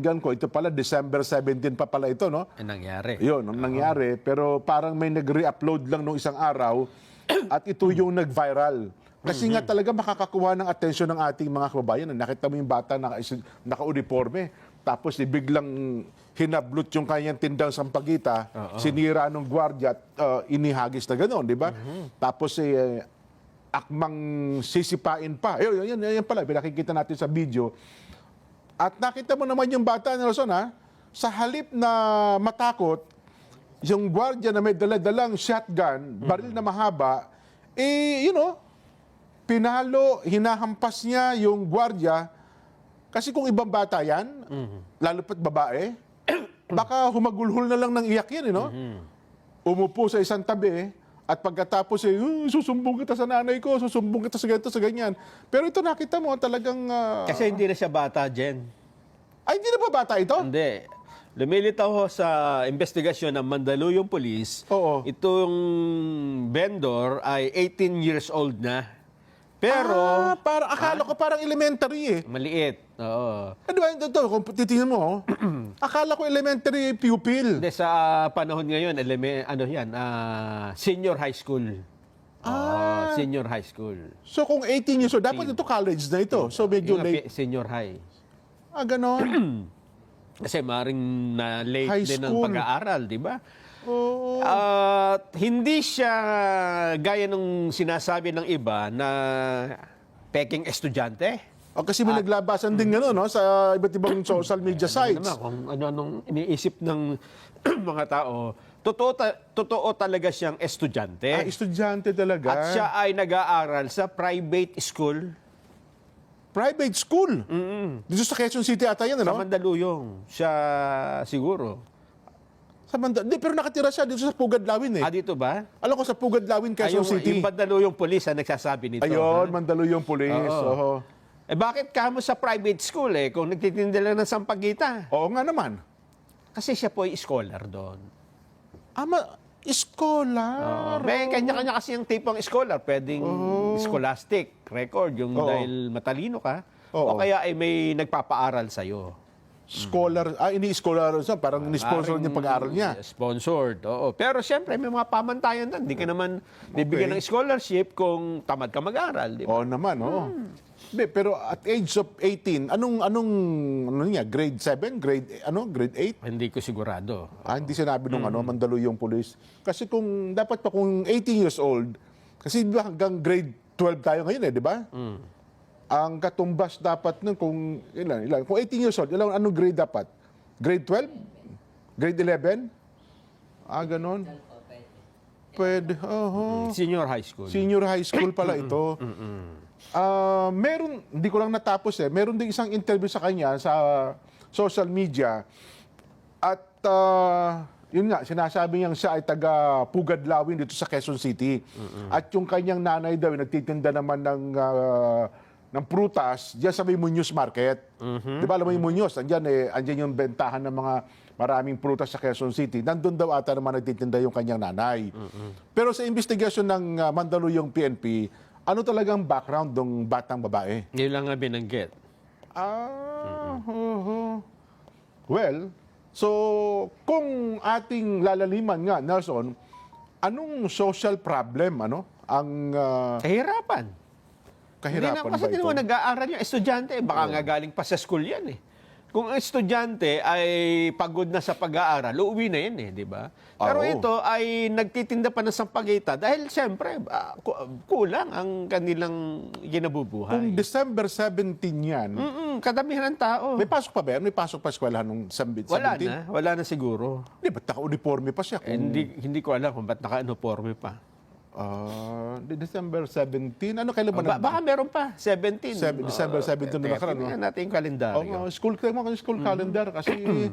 ko, ito pala, December 17 pa pala ito, no? Ang nangyari. Yun, ang nangyari. Pero parang may nag-re-upload lang nung isang araw at ito yung nag-viral. Kasi nga talaga makakakuha ng atensyon ng ating mga kababayan. Nakita mo yung bata na naka-uniforme. Tapos biglang hinablot yung kanyang tindang sampagita, sinira ng gwardiya at inihagis na gano'n, di ba? Tapos akmang sisipain pa. Yan pala, pinakikita natin sa video. At nakita mo naman yung bata, Nelson, ha? Sa halip na matakot, yung gwardiya na may dala-dalang shotgun, baril na mahaba, pinalo, hinahampas niya yung gwardiya. Kasi kung ibang bata yan, lalo pat babae, baka humagulhol na lang ng iyak yan, Umupo sa isang tabi, at pagkatapos susumbong kita sa nanay ko, susumbong kita sa ganito, sa ganyan. Pero ito nakita mo talagang... Kasi hindi na siya bata, Jen. Ay, hindi na ba bata ito? Hindi. Lumilitaw ho sa investigasyon ng Mandaluyong Police, Oo. itong vendor ay 18 years old na. Pero, akala ko parang elementary eh. maliit. Oo. Ano ba ito? Kung titingnan mo, akala ko elementary pupil. Hindi, sa panahon ngayon, senior high school. Senior high school. So kung 18 years old, dapat ito college na ito. So medyo Yung late. senior high. Ganon. Kasi maring na late High din ang school. pag-aaral, di ba? Oo. At hindi siya gaya nung sinasabi ng iba na peking estudyante. Kasi may naglabasan din gano'n, no? Sa iba't ibang social media sites. Naman, kung ano-anong iniisip ng mga tao, totoo talaga siyang estudyante. Estudyante talaga. At siya ay nag-aaral sa private school. Private school. Dito sa Quezon City ata yan, Sa ano? Mandaluyong. Siya siguro. Hindi, pero nakatira siya dito sa Pugad Lawin eh. Dito ba? Alam ko sa Pugad Lawin, Quezon City. Yung Mandaluyong Police ang nagsasabi nito. Ayun, ha? Mandaluyong Police. Oo. Bakit kamo sa private school kung nagtitinda lang ng sampagita? Oo nga naman. Kasi siya po ay scholar doon. Scholar. May kanya-kanya kasi yung tipong scholar. Pwedeng scholastic record, yung dahil matalino ka. O kaya ay may nagpapaaral sa'yo. Scholar. Ini-scholar siya. Parang ni-sponsor niya pag-aaral niya. Sponsored, oo. Pero siyempre, may mga pamantayan doon. Hindi ka naman bibigyan ng scholarship kung tamad ka mag-aral. Di ba? Oo naman, oo. Hindi, pero at age of 18, anong niya, grade 7, grade 8? Hindi ko sigurado. Hindi sinabi nung Mandaluyong Police. Kasi kung dapat pa kung 18 years old, kasi di ba hanggang grade 12 tayo ngayon di ba? Ang katumbas dapat nun kung ilan, kung 18 years old, anong grade dapat? Grade 12? Grade 11? Ganon. Pwede. Senior high school. Senior high school pala ito. Meron, hindi ko lang natapos meron din isang interview sa kanya sa social media at yun nga, sinasabi niyang siya ay taga Pugad Lawin dito sa Quezon City. At yung kanyang nanay daw, nagtitinda naman ng prutas diyan sa may Muñoz Market. Di ba, alam mo yung Muñoz, andyan yung bentahan ng mga maraming prutas sa Quezon City. Nandun daw ata naman nagtitinda yung kanyang nanay. Pero sa investigasyon ng Mandaluyong PNP, ano talagang background ng batang babae? Yun lang nga binanggit. Well, so kung ating lalaliman nga, Nelson, anong social problem ang Kahirapan. kahirapan Kasi ba hindi ito? naman nag-aaral yung estudyante. Baka nga galing pa sa school yan Kung ang estudyante ay pagod na sa pag-aaral, uuwi na yan di ba? Pero ito ay nagtitinda pa ng sampagita dahil siyempre kulang ang kanilang ginabubuhay. Kung December 17 yan, Kadamihan ng tao. may pasok pa ba yan? May pasok pa eskwelahan nung 17? Wala na siguro. Hindi, ba't naka-uniforme pa siya? Hindi ko alam kung ba't naka-uniforme pa. December 17? Ano kailan ba? Baka meron pa, 17. December 17 na nakaraan. Tingnan natin yung kalendaryo. School calendar kasi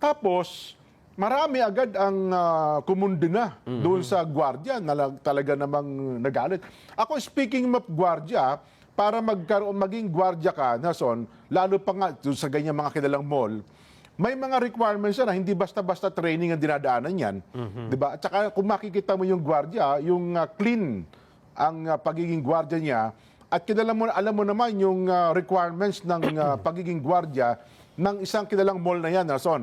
tapos marami agad ang kumundi na doon sa gwardiya na talaga namang nagalit. Ako, speaking of gwardiya, para maging gwardiya ka, Nason, lalo pa nga doon sa ganyan mga kilalang mall, may mga requirements na hindi basta-basta training ang dinadaanan yan. Diba? At saka kung makikita mo yung gwardiya, yung clean ang pagiging gwardiya niya, at alam mo naman yung requirements ng pagiging gwardiya, ng isang kilalang mall na yan, Nelson.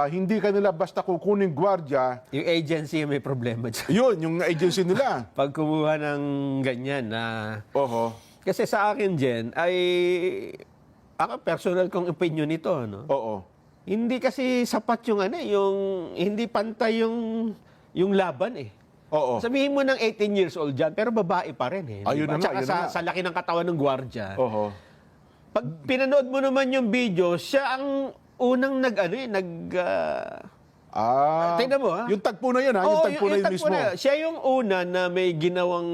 Hindi kanila basta kukunin gwardiya. Yung agency may problema dyan. Yun, yung agency nila. Pag kumuha ng ganyan na... Oho. Kasi sa akin, Jen, ay... Ako, personal kong opinion nito, no? Oo. Hindi kasi sapat yung yung... Hindi pantay yung laban, eh. Oo. Sabihin mo ng 18 years old dyan, pero babae pa rin, eh. Ayun na nga, Tsaka ayun na nga. sa laki ng katawan ng gwardya. Oho. Pag pinanood mo naman yung video, siya ang unang tingnan mo, ha? Yung tagpo na yun, ha? Yung Oo, tagpo na yun mismo. Siya yung una na may ginawang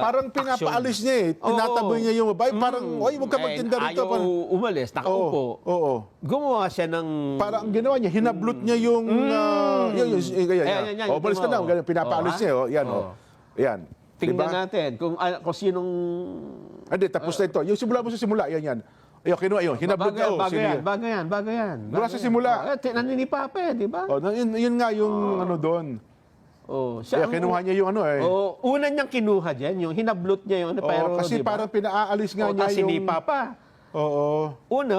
Parang pinapaalis niya eh. Tinataboy niya yung babae. Parang, oy, huwag ka magtinda rito. Ayaw umalis, nakaupo. Oo. Gumawa siya ng... Parang ang ginawa niya, hinablot niya yung... Yan, balis ka na. mo. Ganyan, pinapaalis Oh, niya. Yan, Oo. Yan. Tingnan Diba? natin kung sinong... Hindi, tapos na ito. Yung simula mo sa simula, yan. Ayun, kinuha yun. Hinablot niya. Bago yan. Mula sa simula. Naninipa pa, di ba? Yun nga yung ano doon. Siya Kinuha niya yung ano eh. una niyang kinuha dyan, yung hinablot niya yung pero Kasi di ba? parang pinaalis nga niya yung... sinipa pa. Oo. Una,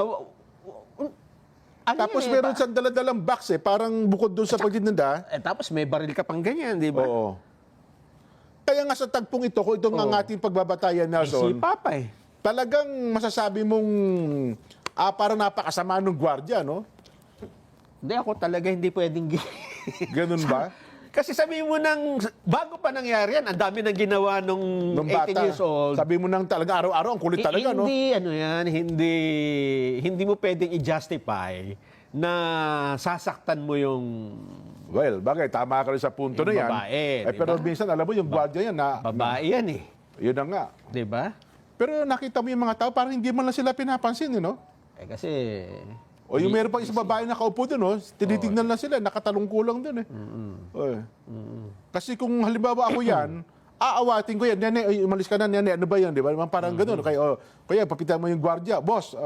Tapos meron siyang daladalang box eh. Parang bukod doon sa pagtitinda. tapos may baril ka pang ganyan, di ba? Oo. Kaya nga sa tagpong ito, kung itong ang ating pagbabatayan, Nelson, Sipa pa eh. talagang masasabi mong parang napakasama ng gwardiya, no? Hindi, ako talaga hindi pwedeng... Ganun ba? Kasi sabi mo bago pa nangyari yan, ang dami nang ginawa nung 18 years old. Sabi mo nang talaga araw-araw, ang kulit talaga, no? Hindi mo pwedeng i-justify na sasaktan mo yung Well, bagay, tama ka rin sa punto Yung na yan. babae, di Pero ba? minsan, alam mo, yung gwardiya yan, babae yan eh. yun na nga. Di ba? Pero nakita mo yung mga tao, parang hindi man lang sila pinapansin, no? Kasi... O yung meron pa isang babae na kaupo doon, no? Tinitignan lang sila, nakatalong kulang doon eh. Oy. Kasi kung halimbawa ako yan, aawatin ko yan, nene, ay, umalis ka na, nene, ano ba yan, di ba? Parang gano'n. Kaya papita mo yung gwardiya, boss,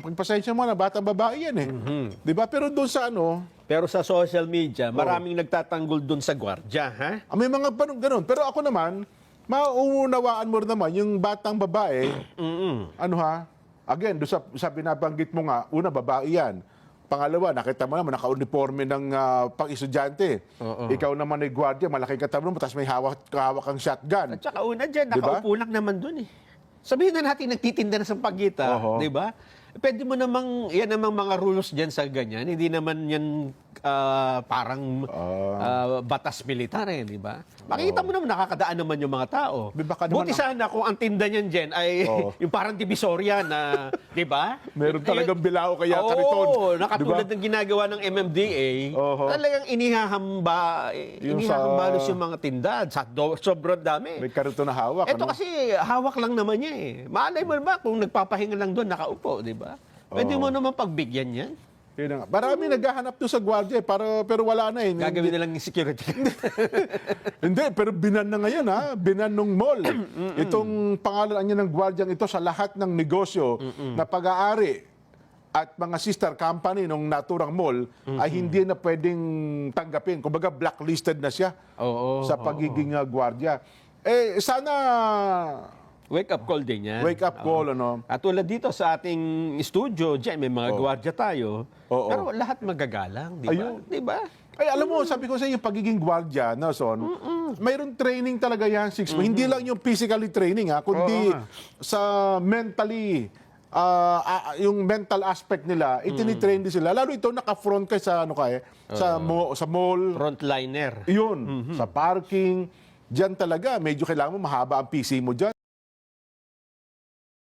pagpasensya mo na, batang babae yan eh. Di ba? Pero doon sa ano, Pero sa social media, maraming nagtatanggol dun sa gwardya, ha? may mga ganun. Pero ako naman, mauunawaan mo rin naman yung batang babae, ano ha, again, doon sa binabanggit mo nga, una, babae yan. Pangalawa, nakita mo naman, naka-uniforme ng pang-estudyante. Ikaw naman ay gwardiya, malaking katawan mo, tapos may hawak kang shotgun. At saka una dyan, Diba? nakaupo lang naman dun eh. Sabihin na natin, nagtitinda na sa pagita, Oho. di ba? Pwede mo namang, yan namang mga rules dyan sa ganyan. Hindi naman yan parang batas militar eh, di ba? Makikita mo naman, nakakadaan naman yung mga tao. Di, baka naman Buti sana kung ang tinda niyan dyan ay yung parang divisoria na, di ba? Meron talagang bilao kaya kariton. Oo, nakatulad ng ginagawa ng MMDA, Oho. talagang inihahambalos yung mga tinda. Sobrang dami. May kariton na hawak. Ito ano? kasi hawak lang naman niya eh. Malay mo ba kung nagpapahinga lang doon, nakaupo, di ba? Pwede mo naman pagbigyan yan. Yun na nga. Marami naghahanap doon sa gwardiya, pero wala na eh. Gagawin na lang yung security. Hindi, pero binan na ngayon ha. Binan nung mall. Itong pangalan niya ng gwardyang ito sa lahat ng negosyo na pag-aari at mga sister company nung naturang mall ay hindi na pwedeng tanggapin. Kumbaga blacklisted na siya sa pagiging gwardiya. Sana Wake up call din yan. wake up call, ano? At tulad dito sa ating studio, dyan may mga gwardiya tayo. Oo. Pero lahat magagalang, di ba? Ayun. Di ba? Ay, alam mo, sabi ko sa iyo, yung pagiging gwardiya, Nelson, mayroong training talaga yan, 6 months. Hindi lang yung physically training, kundi sa mentally, yung mental aspect nila, itinitrain din sila. Lalo ito, naka-front ka sa, sa mall. Frontliner. Yun, sa parking. Diyan talaga, medyo kailangan mo mahaba ang PC mo dyan.